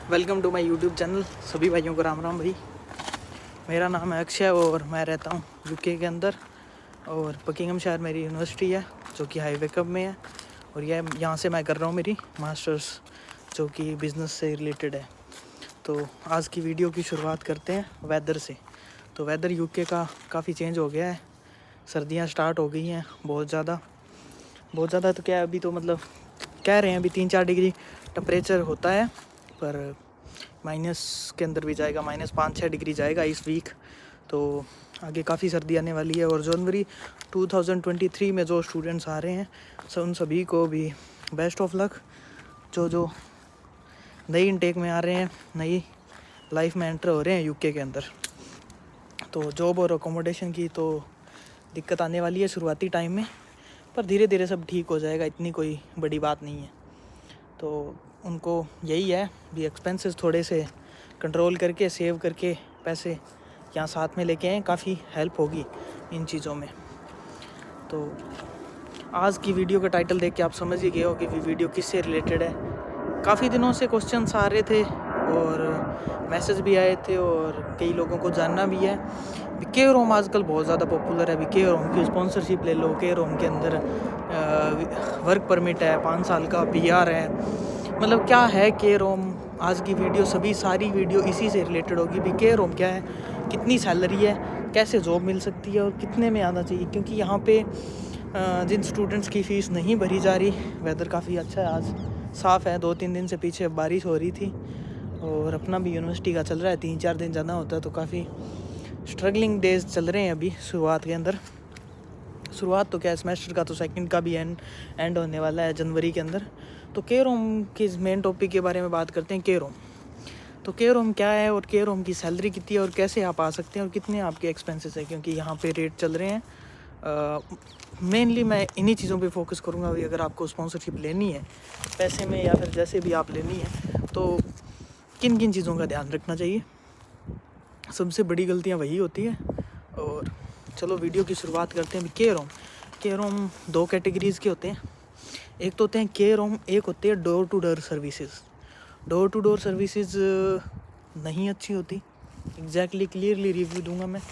Welcome to my YouTube channel. सभी भाइयों को राम राम भाई। मेरा नाम है अक्षय और मैं रहता हूँ यूके के अंदर। और बकिंघमशायर मेरी यूनिवर्सिटी है जो कि हाईवे कब में है। और यह यहाँ से मैं कर रहा हूँ मेरी मास्टर्स जो कि बिज़नेस से रिलेटेड है। तो आज की वीडियो की शुरुआत करते हैं वेदर से। तो वेदर यूके का काफ़ी चेंज हो गया है। सर्दियाँ स्टार्ट हो गई हैं बहुत ज़्यादा तो क्या है, अभी तो मतलब कह रहे हैं अभी 3-4 डिग्री टेम्परेचर होता है, पर माइनस के अंदर भी जाएगा, -5-6 डिग्री जाएगा इस वीक। तो आगे काफ़ी सर्दी आने वाली है। और जनवरी 2023 में जो स्टूडेंट्स आ रहे हैं उन सभी को भी बेस्ट ऑफ लक। जो नई इनटेक में आ रहे हैं, नई लाइफ में एंटर हो रहे हैं यूके के अंदर, तो जॉब और अकोमोडेशन की तो दिक्कत आने वाली है शुरुआती टाइम में, पर धीरे धीरे सब ठीक हो जाएगा, इतनी कोई बड़ी बात नहीं है। तो उनको यही है भी एक्सपेंसेस थोड़े से कंट्रोल करके सेव करके पैसे यहाँ साथ में लेके आएँ, काफ़ी हेल्प होगी इन चीज़ों में। तो आज की वीडियो का टाइटल देख के आप समझ ही गए हो कि वीडियो किससे रिलेटेड है। काफ़ी दिनों से क्वेश्चंस आ रहे थे और मैसेज भी आए थे और कई लोगों को जानना भी है। के रोम आजकल बहुत ज़्यादा पॉपुलर है। के रोम की स्पॉन्सरशिप ले लो। के रोम के अंदर वर्क परमिट है, 5 साल का PR है। मतलब क्या है के रोम। आज की वीडियो सारी वीडियो इसी से रिलेटेड होगी भी के रोम क्या है, कितनी सैलरी है, कैसे जॉब मिल सकती है और कितने में आना चाहिए। क्योंकि यहाँ पे जिन स्टूडेंट्स की फ़ीस नहीं भरी जा रही, वेदर काफ़ी अच्छा है, आज साफ़ है। 2-3 दिन से पीछे बारिश हो रही थी और अपना भी यूनिवर्सिटी का चल रहा है, 3-4 दिन जाना होता है, तो काफ़ी स्ट्रगलिंग डेज चल रहे हैं अभी शुरुआत के अंदर। शुरुआत तो क्या है, सेमेस्टर का तो सेकंड का भी एंड होने वाला है जनवरी के अंदर। तो के रोम के मेन टॉपिक के बारे में बात करते हैं। के रोम तो के रोम क्या है और के रोम की सैलरी कितनी है और कैसे आप आ सकते हैं और कितने आपके एक्सपेंसेस है, क्योंकि यहाँ पे रेट चल रहे हैं। मेनली मैं इन्हीं चीज़ों पे फोकस करूँगा भी। अगर आपको स्पॉन्सरशिप लेनी है पैसे में या फिर जैसे भी आप लेनी है, तो किन किन चीज़ों का ध्यान रखना चाहिए। सबसे बड़ी गलतियाँ वही होती है। और चलो वीडियो की शुरुआत करते हैं। के रोम 2 कैटेगरीज़ के होते हैं। एक तो होते हैं के रोम, एक होती है डोर टू डोर सर्विसेज नहीं अच्छी होती। एग्जैक्टली क्लियरली रिव्यू दूंगा मैं।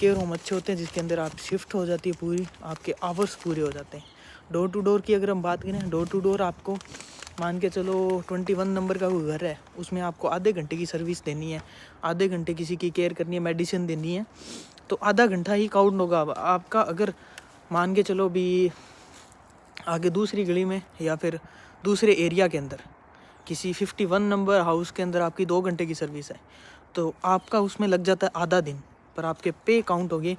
के रोम अच्छे होते हैं जिसके अंदर आप शिफ्ट हो जाती है, पूरी आपके आवर्स पूरे हो जाते हैं। डोर टू डोर की अगर हम बात करें, डोर टू डोर आपको मान के चलो 21 नंबर का कोई घर है, उसमें आपको आधे घंटे की सर्विस देनी है, आधे घंटे किसी की केयर करनी है, मेडिसिन देनी है, तो आधा घंटा ही काउंट होगा आपका। अगर मान के चलो भी आगे दूसरी गली में या फिर दूसरे एरिया के अंदर किसी 51 नंबर हाउस के अंदर आपकी 2 घंटे की सर्विस है, तो आपका उसमें लग जाता है आधा दिन, पर आपके पे काउंट होगी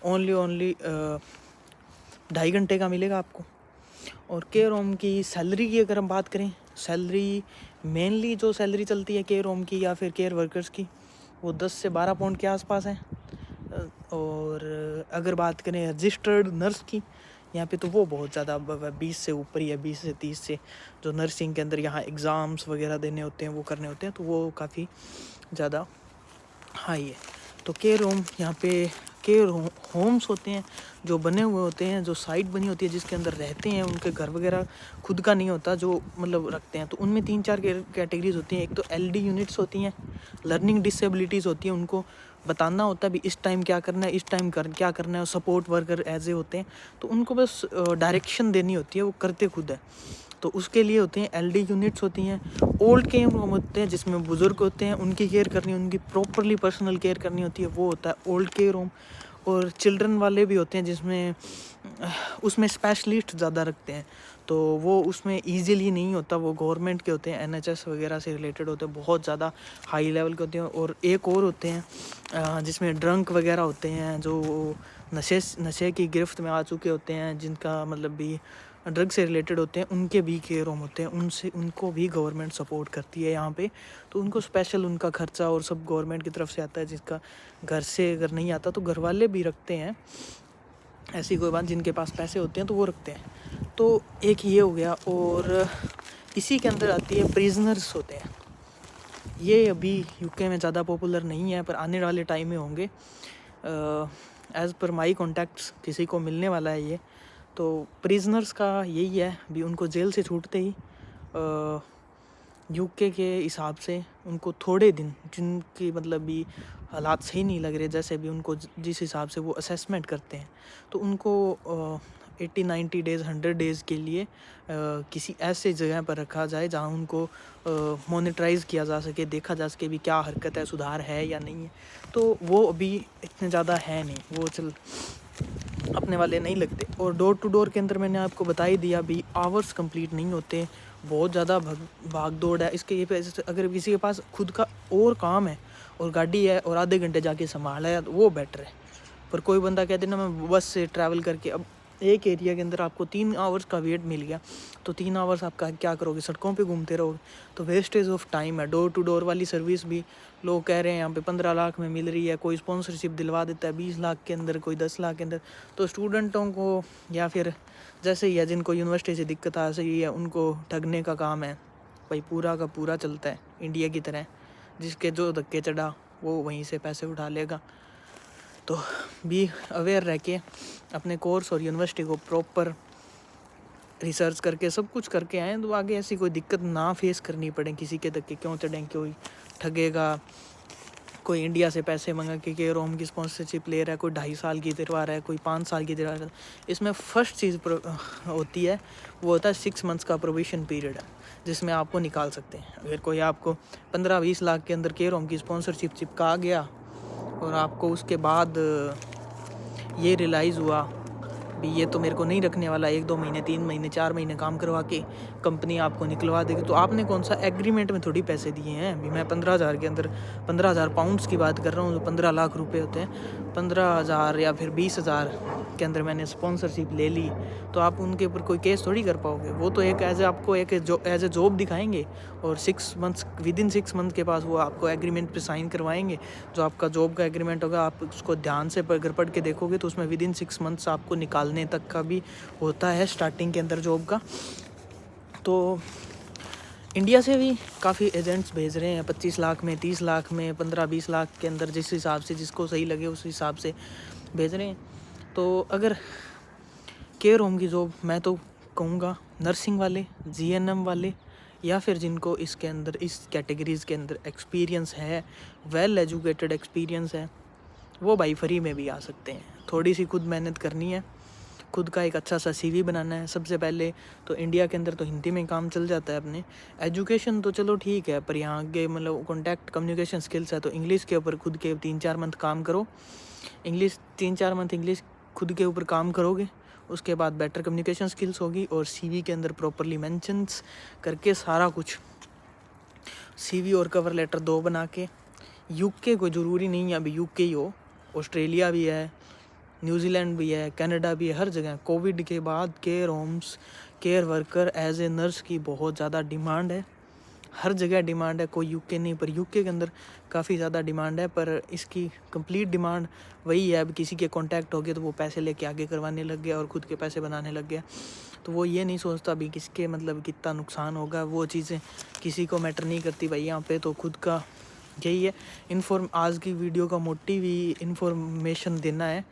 ओनली 2.5 घंटे का मिलेगा आपको। और के रोम की सैलरी की अगर हम बात करें, सैलरी मेनली जो सैलरी चलती है के रोम की या फिर केयर वर्कर्स की, वो 10 से 12 पाउंड के आसपास है। और अगर बात करें रजिस्टर्ड नर्स की यहाँ पे, तो वो बहुत ज़्यादा 20 से ऊपर ही है, 20 से 30 से। जो नर्सिंग के अंदर यहाँ एग्ज़ाम्स वगैरह देने होते हैं, वो करने होते हैं, तो वो काफ़ी ज़्यादा हाई है। तो के रोम यहाँ पे के होम्स होते हैं जो बने हुए होते हैं, जो साइट बनी होती है जिसके अंदर रहते हैं, उनके घर वगैरह खुद का नहीं होता जो मतलब रखते हैं। तो उनमें 3-4 कैटेगरीज होती हैं। एक तो LD यूनिट्स होती हैं, लर्निंग डिसेबिलिटीज़ होती हैं, उनको बताना होता है भी इस टाइम क्या करना है, इस टाइम क्या करना है। और सपोर्ट वर्कर एज ए होते हैं, तो उनको बस डायरेक्शन देनी होती है, वो करते खुद है। तो उसके लिए होते हैं LD यूनिट्स होती हैं। ओल्ड केयर होम होते हैं जिसमें बुज़ुर्ग होते हैं, उनकी केयर करनी, उनकी प्रॉपरली पर्सनल केयर करनी होती है, वो होता है ओल्ड केयर होम। और चिल्ड्रन वाले भी होते हैं जिसमें उसमें स्पेशलिस्ट ज़्यादा रखते हैं, तो वो उसमें ईजीली नहीं होता, वो गवर्नमेंट के होते हैं, NHS वगैरह से रिलेटेड होते हैं, बहुत ज़्यादा हाई लेवल के होते हैं। और एक और होते हैं जिसमें ड्रंक वगैरह होते हैं, जो नशे की गिरफ्त में आ चुके होते हैं, जिनका मतलब भी ड्रग से रिलेटेड होते हैं, उनके भी केयर होम होते हैं। उनको भी गवर्नमेंट सपोर्ट करती है यहाँ पे। तो उनको स्पेशल उनका खर्चा और सब गवर्नमेंट की तरफ से आता है, जिसका घर से अगर नहीं आता तो घर वाले भी रखते हैं। ऐसी कोई बात, जिनके पास पैसे होते हैं तो वो रखते हैं। तो एक ये हो गया। और इसी के अंदर आती है प्रिजनर्स होते हैं। ये अभी यूके में ज़्यादा पॉपुलर नहीं है, पर आने वाले टाइम में होंगे। एज़ पर माई कॉन्टैक्ट्स किसी को मिलने वाला है ये। तो प्रिजनर्स का यही है भी, उनको जेल से छूटते ही यूके के हिसाब से उनको थोड़े दिन, जिनकी मतलब भी हालात सही नहीं लग रहे, जैसे भी उनको जिस हिसाब से वो असेसमेंट करते हैं, तो उनको 80-90 डेज़ 100 डेज़ के लिए किसी ऐसे जगह पर रखा जाए जहाँ उनको मॉनिटराइज़ किया जा सके, देखा जा सके भी क्या हरकत है, सुधार है या नहीं है। तो वो अभी इतने ज़्यादा है नहीं, वो चल अपने वाले नहीं लगते। और डोर टू डोर के अंदर मैंने आपको बता ही दिया भी, आवर्स कंप्लीट नहीं होते, बहुत ज़्यादा भाग दौड़ है। इसके ये पे अगर किसी के पास खुद का और काम है और गाड़ी है और आधे घंटे जाके संभाला है तो वो बेटर है। पर कोई बंदा कहते ना मैं बस से ट्रैवल करके, अब एक एरिया के अंदर आपको 3 आवर्स का वेट मिल गया, तो 3 आवर्स आप क्या करोगे, सड़कों पे घूमते रहोगे, तो वेस्टेज ऑफ टाइम है। डोर टू डोर वाली सर्विस भी लोग कह रहे हैं यहाँ पे 15 लाख में मिल रही है, कोई स्पॉन्सरशिप दिलवा देता है 20 लाख के अंदर, कोई 10 लाख के अंदर। तो स्टूडेंटों को या फिर जैसे ही है जिनको यूनिवर्सिटी से दिक्कत आ सही है, उनको ठगने का काम है भाई, पूरा का पूरा चलता है इंडिया की तरह। जिसके जो धक्के चढ़ा वो वहीं से पैसे उठा लेगा। तो भी अवेयर रह के अपने कोर्स और यूनिवर्सिटी को प्रॉपर रिसर्च करके सब कुछ करके आएँ, तो आगे ऐसी कोई दिक्कत ना फेस करनी पड़े। किसी के धक्के क्यों चढ़ें, कोई ठगेगा, कोई इंडिया से पैसे मंगा के रोम की स्पॉन्सरशिप ले रहा है, कोई 2.5 साल की दिलवा रहा है, कोई 5 साल की दिलवा रहा है। इसमें फर्स्ट चीज़ होती है वो होता है 6 मंथ्स का प्रोविशन पीरियड, जिसमें आपको निकाल सकते हैं। अगर कोई आपको 15-20 लाख के अंदर के रोम की स्पॉन्सरशिप चिपका गया और आपको उसके बाद ये रियलाइज़ हुआ भी ये तो मेरे को नहीं रखने वाला, 1-2 महीने 3 महीने 4 महीने काम करवा के कंपनी आपको निकलवा देगी, तो आपने कौन सा एग्रीमेंट में थोड़ी पैसे दिए हैं। भी मैं 15,000 के अंदर 15,000 पाउंड्स की बात कर रहा हूँ, तो 15 लाख रुपए होते हैं। 15,000 या फिर 20,000 के अंदर मैंने स्पॉन्सरशिप ले ली, तो आप उनके ऊपर कोई केस थोड़ी कर पाओगे। वो तो एक आपको एक एज ए जॉब दिखाएंगे और 6 मंथ्स विदिन 6 मंथ के पास वो आपको एग्रीमेंट पे साइन करवाएंगे। जो आपका जॉब का एग्रीमेंट होगा, आप उसको ध्यान से अगर पढ़ के देखोगे तो उसमें विदिन 6 मंथ्स आपको निकालने तक का भी होता है स्टार्टिंग के अंदर जॉब का। तो इंडिया से भी काफ़ी एजेंट्स भेज रहे हैं 25 लाख में, 30 लाख में, 15-20 लाख के अंदर, जिस हिसाब से जिसको सही लगे उस हिसाब से भेज रहे हैं। तो अगर केयर होम की जॉब, मैं तो कहूँगा नर्सिंग वाले, जीएनएम वाले, या फिर जिनको इसके अंदर इस कैटेगरीज़ के अंदर एक्सपीरियंस है, वेल एजुकेटेड एक्सपीरियंस है, वो भाई फ्री में भी आ सकते हैं। थोड़ी सी खुद मेहनत करनी है, खुद का एक अच्छा सा सीवी बनाना है। सबसे पहले तो इंडिया के अंदर तो हिंदी में काम चल जाता है अपने, एजुकेशन तो चलो ठीक है, पर यहाँ के मतलब कॉन्टैक्ट कम्युनिकेशन स्किल्स है, तो इंग्लिश के ऊपर खुद के 3-4 मंथ काम करो। इंग्लिश 3-4 मंथ इंग्लिश खुद के ऊपर काम करोगे, उसके बाद बेटर कम्युनिकेशन स्किल्स होगी, और सीवी के अंदर प्रॉपरली मेंशंस करके सारा कुछ, सीवी और कवर लेटर 2 बना के। यूके को ज़रूरी नहीं है अभी यूके ही हो, ऑस्ट्रेलिया भी है, न्यूजीलैंड भी है, कनाडा भी है, हर जगह। कोविड के बाद care homes, care worker as a nurse की बहुत ज़्यादा डिमांड है, हर जगह डिमांड है। कोई यूके नहीं, पर यूके के अंदर काफ़ी ज़्यादा डिमांड है। पर इसकी कंप्लीट डिमांड वही है, अब किसी के कांटेक्ट हो गए तो वो पैसे लेके आगे करवाने लग गया और खुद के पैसे बनाने लग गया। तो वो ये नहीं सोचता भी किसके मतलब कितना नुकसान होगा, वो चीज़ें किसी को मैटर नहीं करती भाई। यहाँ पे तो खुद का यही है। आज की वीडियो का मोटिव ही इन्फॉर्मेशन देना है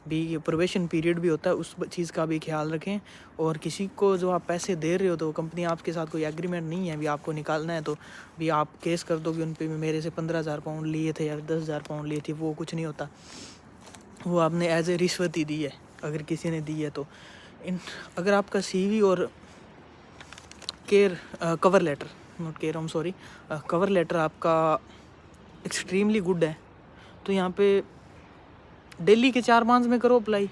भी। प्रोबेशन पीरियड भी होता है, उस चीज़ का भी ख्याल रखें। और किसी को जो आप पैसे दे रहे हो, तो कंपनी आपके साथ कोई एग्रीमेंट नहीं है भी आपको निकालना है, तो भी आप केस कर दोगे उन पे, मेरे से 15,000 पाउंड लिए थे या 10,000 पाउंड लिए थे। वो कुछ नहीं होता, वो आपने एज ए रिश्वत ही दी है अगर किसी ने दी है तो। अगर आपका सीवी और care cover letter, not care home sorry, cover letter आपका एक्सट्रीमली गुड है, तो यहाँ पे दिल्ली के 4 मंथ में करो अप्लाई।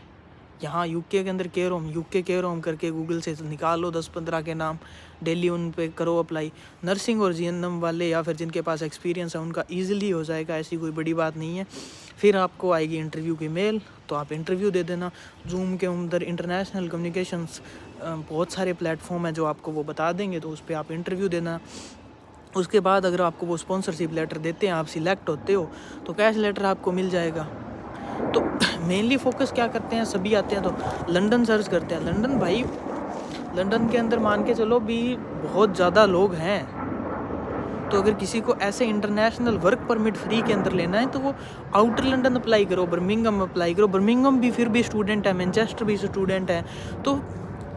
यहाँ यूके के अंदर care home, UK care home करके गूगल से निकालो 10-15 के नाम, दिल्ली उन पे करो अप्लाई। नर्सिंग और जीएनएम वाले या फिर जिनके पास एक्सपीरियंस है उनका ईजिली हो जाएगा, ऐसी कोई बड़ी बात नहीं है। फिर आपको आएगी इंटरव्यू की मेल, तो आप इंटरव्यू दे देना। जूम के अंदर इंटरनेशनल कम्युनिकेशंस बहुत सारे प्लेटफॉर्म हैं जो आपको वो बता देंगे, तो उस पर आप इंटरव्यू देना। उसके बाद अगर आपको वो स्पॉन्सरशिप लेटर देते हैं, आप सिलेक्ट होते हो, तो कैश लेटर आपको मिल जाएगा। तो मेनली फोकस क्या करते हैं, सभी आते हैं तो लंदन सर्च करते हैं। लंदन भाई, लंदन के अंदर मान के चलो भी बहुत ज़्यादा लोग हैं। तो अगर किसी को ऐसे इंटरनेशनल वर्क परमिट फ्री के अंदर लेना है, तो वो आउटर लंदन अप्लाई करो, बर्मिंघम अप्लाई करो। बर्मिंघम भी फिर भी स्टूडेंट है, मैनचेस्टर भी स्टूडेंट है। तो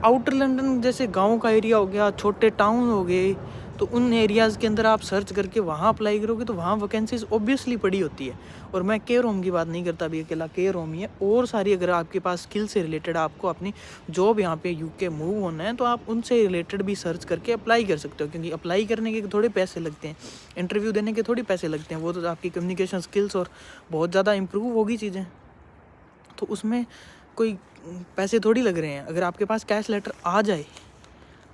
आउटर लंदन जैसे गाँव का एरिया हो गया, छोटे टाउन हो गए, तो उन एरियाज़ के अंदर आप सर्च करके वहाँ अप्लाई करोगे तो वहाँ वैकेंसीज ऑब्वियसली पड़ी होती है। और मैं केयर होम की बात नहीं करता, अभी अकेला केयर होम ही है, और सारी अगर आपके पास स्किल से रिलेटेड आपको अपनी जॉब यहाँ पे यूके मूव होना है तो आप उनसे रिलेटेड भी सर्च करके अप्लाई कर सकते हो, क्योंकि अप्लाई करने के थोड़े पैसे लगते हैं, इंटरव्यू देने के थोड़ी पैसे लगते हैं, वो तो आपकी कम्युनिकेशन स्किल्स और बहुत ज़्यादा इम्प्रूव होगी चीज़ें, तो उसमें कोई पैसे थोड़ी लग रहे हैं। अगर आपके पास कैश लेटर आ जाए,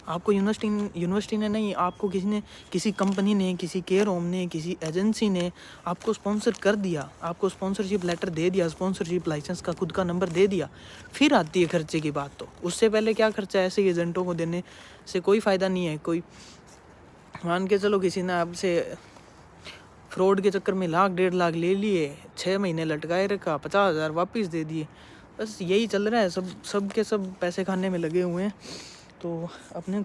आपको यूनिवर्सिटी ने नहीं, आपको किसी कंपनी ने, किसी केयर होम ने, किसी एजेंसी ने आपको स्पॉन्सर कर दिया, आपको स्पॉन्सरशिप लेटर दे दिया, स्पॉन्सरशिप लाइसेंस का खुद का नंबर दे दिया, फिर आती है खर्चे की बात। तो उससे पहले क्या खर्चा है, ऐसे एजेंटों को देने से कोई फ़ायदा नहीं है। कोई मान के चलो किसी ने आपसे फ्रॉड के चक्कर में 1,00,000-1.5 लाख ले लिए, 6 महीने लटकाए रखा, 50,000 वापस दे दिए, बस यही चल रहा है, सब के सब पैसे खाने में लगे हुए हैं। तो अपने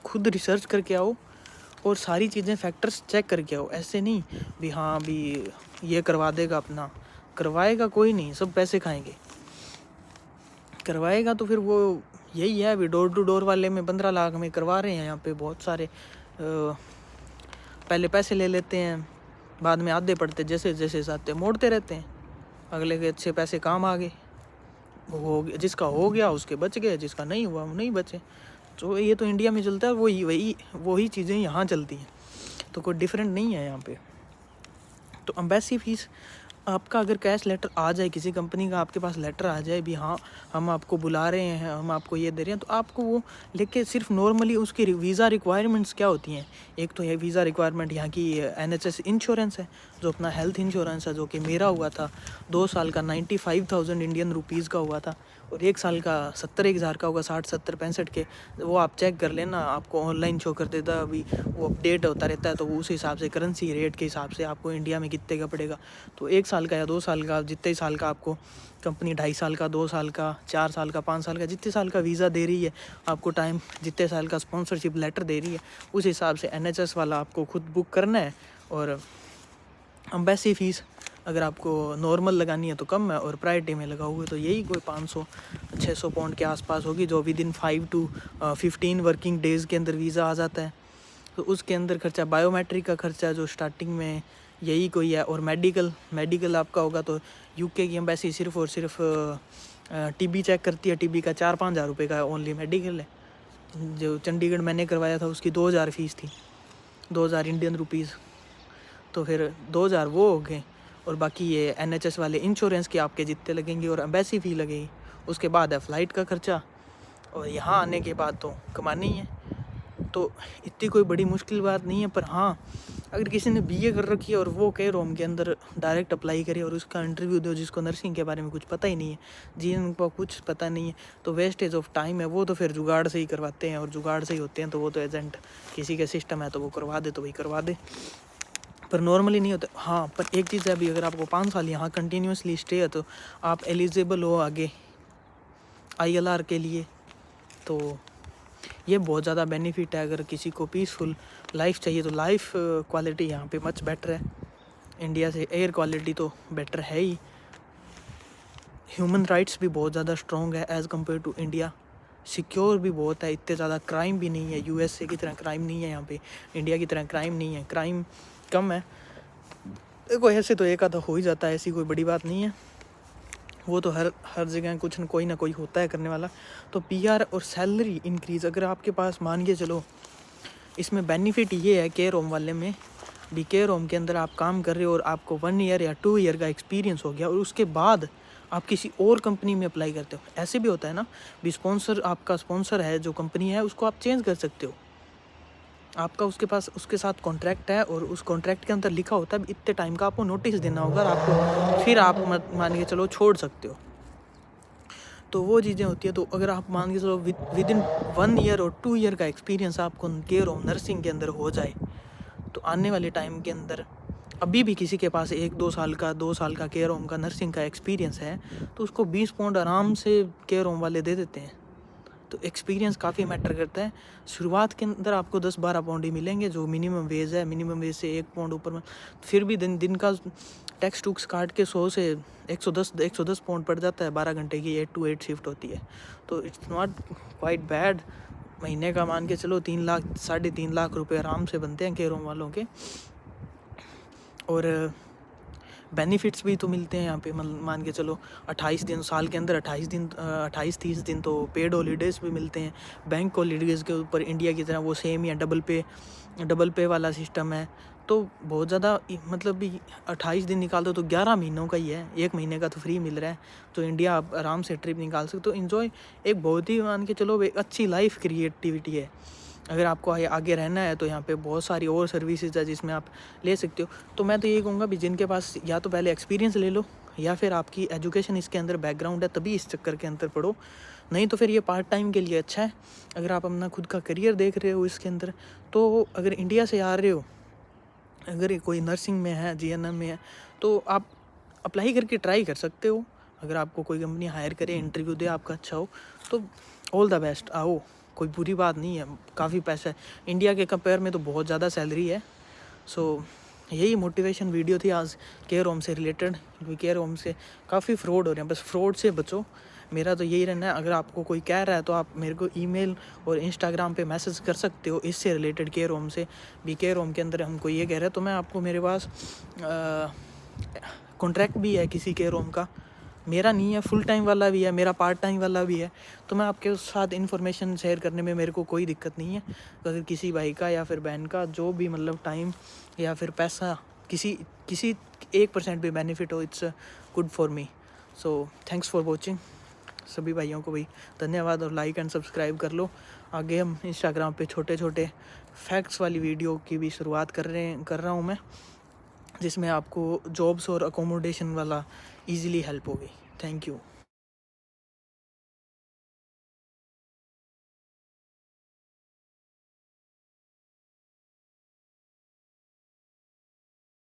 खुद रिसर्च करके आओ और सारी चीज़ें फैक्टर्स चेक करके आओ। ऐसे नहीं भी हाँ भी ये करवा देगा, अपना करवाएगा कोई नहीं, सब पैसे खाएंगे। करवाएगा तो फिर वो यही है, अभी डोर टू डोर वाले में 15 लाख में करवा रहे हैं यहाँ पे बहुत सारे। पहले पैसे ले लेते हैं, बाद में आधे पड़ते, जैसे जैसे आते मोड़ते रहते हैं, अगले के अच्छे पैसे काम आ गए, हो गया जिसका हो गया उसके बच गए, जिसका नहीं हुआ वो नहीं बचे। तो ये तो इंडिया में चलता है, वही चीज़ें यहाँ चलती हैं, तो कोई डिफरेंट नहीं है यहाँ पे। तो एम्बेसी फीस आपका अगर कैश लेटर आ जाए, किसी कंपनी का आपके पास लेटर आ जाए भी हाँ हम आपको बुला रहे हैं, हम आपको ये दे रहे हैं, तो आपको वो लेके सिर्फ नॉर्मली उसकी वीज़ा रिक्वायरमेंट्स क्या होती हैं। एक तो ये वीज़ा रिक्वायरमेंट यहाँ की NHS इंश्योरेंस है, जो अपना हेल्थ इंश्योरेंस है, जो कि मेरा हुआ था 2 साल का 95,000 इंडियन रुपीज़ का हुआ था, और 1 साल का 70,000 का होगा, 60 70 65 के। वो आप चेक कर लेना, आपको ऑनलाइन शो कर देता, अभी वो अपडेट होता रहता है, तो उस हिसाब से करेंसी रेट के हिसाब से आपको इंडिया में कितने का पड़ेगा। तो 1 साल का या 2 साल का, जितने साल का आपको कंपनी 2.5 साल का, 2 साल का, 4 साल का, 5 साल का, जितने साल का वीज़ा दे रही है आपको टाइम, जितने साल का स्पॉन्सरशिप लेटर दे रही है, उस हिसाब से NHS वाला आपको खुद बुक करना है। और एम्बेसी फ़ीस अगर आपको नॉर्मल लगानी है तो कम है, और प्रायोरिटी में लगाओगे तो यही कोई 500-600 पाउंड के आसपास होगी, जो विदिन 5 to 15 वर्किंग डेज़ के अंदर वीज़ा आ जाता है। तो उसके अंदर खर्चा, बायोमेट्रिक का खर्चा जो स्टार्टिंग में यही कोई है, और मेडिकल आपका होगा तो यूके की एम्बेसी सिर्फ और सिर्फ TB चेक करती है, TB का 4-5 हज़ार रुपये का ओनली मेडिकल है। जो चंडीगढ़ मैंने करवाया था उसकी 2,000 फ़ीस थी, 2,000 इंडियन रुपीज़, तो फिर 2,000 वो हो गए, और बाकी ये NHS वाले इंश्योरेंस के आपके जितने लगेंगे और एम्बेसी फ़ी लगेगी। उसके बाद है फ़्लाइट का खर्चा, और यहाँ आने के बाद तो कमानी है। तो इतनी कोई बड़ी मुश्किल बात नहीं है। पर हाँ, अगर किसी ने BA कर रखी है और वो केयर होम के अंदर डायरेक्ट अप्लाई करे और उसका इंटरव्यू दो, जिसको नर्सिंग के बारे में कुछ पता ही नहीं है, जिनको कुछ पता नहीं है, तो वेस्टेज ऑफ टाइम है। वो तो फिर जुगाड़ से ही करवाते हैं, और जुगाड़ से ही होते हैं, तो वो तो एजेंट किसी का सिस्टम है तो वो करवा दे तो वही करवा दे, पर नॉर्मली नहीं होता। हाँ, पर एक चीज़ है, अभी अगर आपको 5 साल यहाँ कंटिन्यूसली स्टे है तो आप एलिजिबल हो आगे ILR के लिए। तो ये बहुत ज़्यादा बेनिफिट है। अगर किसी को पीसफुल लाइफ चाहिए तो लाइफ क्वालिटी यहाँ पे मच बेटर है इंडिया से। एयर क्वालिटी तो बेटर है ही, ह्यूमन राइट्स भी बहुत ज़्यादा स्ट्रॉन्ग है as compare to India. Secure भी बहुत है, इतने ज़्यादा क्राइम भी नहीं है, USA की तरह क्राइम नहीं है यहाँ पे, इंडिया की तरह क्राइम नहीं है, क्राइम कम है। देखो ऐसे तो एक आधा हो ही जाता है, ऐसी कोई बड़ी बात नहीं है, वो तो हर जगह कुछ न कोई होता है करने वाला। तो PR और सैलरी इंक्रीज़ अगर आपके पास, मान के चलो इसमें बेनिफिट ये है केयर होम वाले में भी, केयर होम के अंदर आप काम कर रहे हो और आपको 1 ईयर या 2 ईयर का एक्सपीरियंस हो गया, और उसके बाद आप किसी और कंपनी में अप्लाई करते हो। ऐसे भी होता है ना भी, स्पॉन्सर आपका स्पॉन्सर है जो कंपनी है, उसको आप चेंज कर सकते हो। आपका उसके पास उसके साथ कॉन्ट्रैक्ट है, और उस कॉन्ट्रैक्ट के अंदर लिखा होता है इतने टाइम का आपको नोटिस देना होगा, और आपको फिर आप मान के चलो छोड़ सकते हो। तो वो चीज़ें होती है। तो अगर आप मान के चलो विदिन 1 ईयर और 2 ईयर का एक्सपीरियंस आपको केयर होम नर्सिंग के अंदर हो जाए, तो आने वाले टाइम के अंदर अभी भी किसी के पास 2 साल का केयर होम का नर्सिंग का एक्सपीरियंस है, तो उसको 20 पाउंड आराम से केयर होम वाले दे देते हैं। तो एक्सपीरियंस काफ़ी मैटर करता है। शुरुआत के अंदर आपको 10-12 पाउंड ही मिलेंगे, जो मिनिमम वेज है, मिनिमम वेज से 1 पाउंड ऊपर में, फिर भी दिन का टैक्स टूक्स काट के 100 से 110 पाउंड पड़ जाता है। 12 घंटे की 8 to 8 शिफ्ट होती है, तो इट्स नॉट क्वाइट बैड। महीने का मान के चलो 3 लाख 3.5 लाख रुपए आराम से बनते हैं केयर होम वालों के। और बेनिफिट्स भी तो मिलते हैं यहाँ पे, मान के चलो 28 दिन, साल के अंदर 28-30 दिन तो पेड हॉलीडेज़ भी मिलते हैं। बैंक हॉलीडेज़ के ऊपर इंडिया की तरह वो सेम ही है, डबल पे वाला सिस्टम है। तो बहुत ज़्यादा मतलब भी 28 दिन निकाल दो तो 11 महीनों का ही है, 1 महीने का तो फ्री मिल रहा है। तो इंडिया आप आराम से ट्रिप निकाल सकते हो। इन्जॉय एक बहुत ही मान के चलो एक अच्छी लाइफ क्रिएटिविटी है। अगर आपको आगे रहना है तो यहाँ पे बहुत सारी और सर्विसेज है जिसमें आप ले सकते हो। तो मैं तो यही कहूँगा भी जिनके पास या तो पहले एक्सपीरियंस ले लो, या फिर आपकी एजुकेशन इसके अंदर बैकग्राउंड है तभी इस चक्कर के अंदर पढ़ो, नहीं तो फिर ये पार्ट टाइम के लिए अच्छा है। अगर आप अपना खुद का करियर देख रहे हो इसके अंदर, तो अगर इंडिया से आ रहे हो, अगर कोई नर्सिंग में है, जीएनएम में है, तो आप अप्लाई करके ट्राई कर सकते हो। अगर आपको कोई कंपनी हायर करे, इंटरव्यू दे, आपका अच्छा हो तो ऑल द बेस्ट, आओ, कोई बुरी बात नहीं है। काफ़ी पैसा है इंडिया के कंपेयर में, तो बहुत ज़्यादा सैलरी है। सो यही मोटिवेशन वीडियो थी आज केयर होम से रिलेटेड, क्योंकि केयर होम से काफ़ी फ्रॉड हो रहे हैं, बस फ्रॉड से बचो। मेरा तो यही रहना है। अगर आपको कोई कह रहा है तो आप मेरे को ईमेल और इंस्टाग्राम पे मैसेज कर सकते हो इससे रिलेटेड, केयर होम से भी। केयर होम के अंदर हमको ये कह रहा है तो मैं आपको, मेरे पास कॉन्ट्रैक्ट भी है किसी केयर होम का, मेरा नहीं है, फुल टाइम वाला भी है, मेरा पार्ट टाइम वाला भी है। तो मैं आपके साथ इन्फॉर्मेशन शेयर करने में मेरे को कोई दिक्कत नहीं है। तो अगर किसी भाई का या फिर बहन का जो भी मतलब टाइम या फिर पैसा, किसी 1% भी बेनिफिट हो, it's good for me. So thanks for watching. सभी भाइयों को भी धन्यवाद, और लाइक एंड सब्सक्राइब कर लो। आगे हम इंस्टाग्राम पे छोटे छोटे फैक्ट्स वाली वीडियो की भी शुरुआत कर रहा हूँ मैं, जिसमें आपको जॉब्स और अकोमोडेशन वाला इजीली हेल्प होगी। Thank you.